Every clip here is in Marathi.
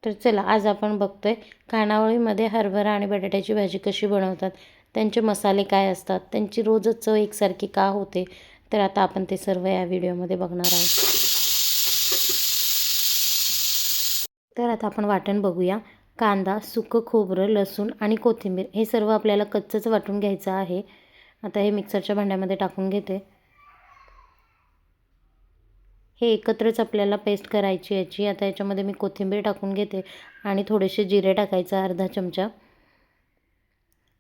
तर चला आज आपण बघतोय खानावळीमध्ये हरभरा आणि बटाट्याची भाजी कशी बनवतात, त्यांचे मसाले काय असतात, त्यांची रोजच चव एकसारखी का होते. तर आता आपण ते सर्व या व्हिडिओमध्ये बघणार आहोत. तर आता आपण वाटण बघूया. कांदा, सुकं खोबरं, लसूण आणि कोथिंबीर हे सर्व आपल्याला कच्चंच वाटून घ्यायचं आहे. आता हे मिक्सरच्या भांड्यामध्ये टाकून घेते. हे एकत्रच आपल्याला पेस्ट करायची याची. आता याच्यामध्ये मी कोथिंबीर टाकून घेते आणि थोडेसे जिरे टाकायचं, अर्धा चमचा.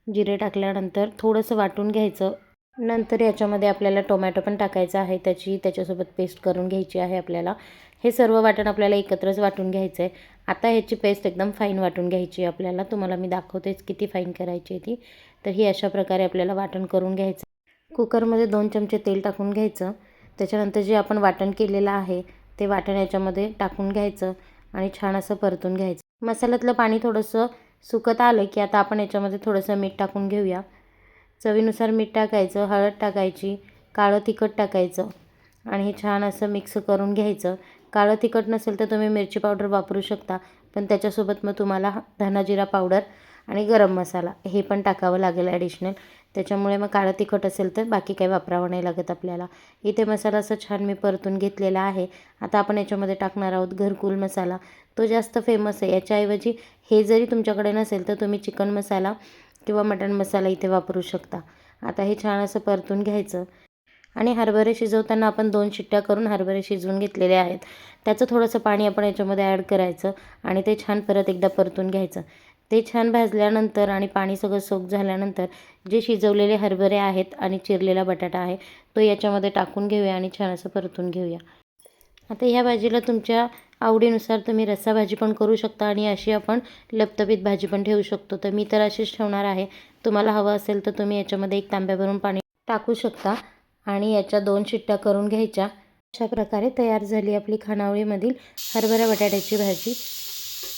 जिरे टाकल्यानंतर थोडंसं वाटून घ्यायचं. नंतर याच्यामध्ये आपल्याला टोमॅटो पण टाकायचा आहे, त्याच्यासोबत पेस्ट करून घ्यायची आहे आपल्याला. हे सर्व वाटण आपल्याला एकत्रच वाटून घ्यायचं आहे. आता ह्याची पेस्ट एकदम फाईन वाटून घ्यायची आहे आपल्याला. तुम्हाला मी दाखवतेच किती फाईन करायची आहे ती. तर ही अशा प्रकारे आपल्याला वाटण करून घ्यायचं. कुकरमध्ये 2 चमचे तेल टाकून घ्यायचं. त्याच्यानंतर जे आपण वाटण केलेलं आहे ते वाटण याच्यामध्ये टाकून घ्यायचं आणि छान असं परतून घ्यायचं. मसाल्यातलं पाणी थोडंसं सुकत आलं की आता आपण याच्यामध्ये थोडंसं मीठ टाकून घेऊया. चवीनुसार मीठ टाकायचं, हळद टाकायची, काळं तिखट टाकायचं आणि हे छान असं मिक्स करून घ्यायचं. काळं तिखट नसेल तर तुम्ही मिरची पावडर वापरू शकता, पण त्याच्यासोबत मग तुम्हाला धना जिरा पावडर आणि गरम मसाला हे पण टाकावं लागेल ॲडिशनल. त्याच्यामुळे मग काळं तिखट असेल तर बाकी काही वापरावं नाही लागत आपल्याला. इथे मसाला असं छान मी परतून घेतलेला आहे. आता आपण याच्यामध्ये टाकणार आहोत घरकुल मसाला. तो जास्त फेमस आहे. याच्याऐवजी हे जरी तुमच्याकडे नसेल तर तुम्ही चिकन मसाला किंवा मटण मसाला इथे वापरू शकता. आता हे छान असं परतून घ्यायचं आणि हरभरे शिजवताना आपण 2 शिट्ट्या करून हरभरे शिजवून घेतलेले आहेत. त्याचं थोडंसं पाणी आपण याच्यामध्ये ॲड करायचं आणि ते छान परत एकदा परतून घ्यायचं. ते छान भाजल्यानंतर आणि पाणी सगळं सोक झाल्यानंतर जे शिजवलेले हरभरे आहेत आणि चिरलेला बटाटा आहे तो याच्यामध्ये टाकून घेऊया आणि छान असं परतून घेऊया. आता ह्या भाजीला तुमच्या आवडीनुसार तुम्ही रस्सा भाजी पण करू शकता आणि अशी आपण लपतपीत भाजी पण ठेवू शकतो. तर मी तर अशीच ठेवणार आहे. तुम्हाला हवं असेल तर तुम्ही याच्यामध्ये 1 तांब्या भरून पाणी टाकू शकता आणि याच्या 2 शिट्ट्या करून घ्यायच्या. अशा प्रकारे तयार झाली आपली खानावळीमधील हरभरा बटाट्याची भाजी.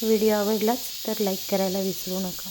व्हिडिओ आवडलाच तर लाईक करायला विसरू नका.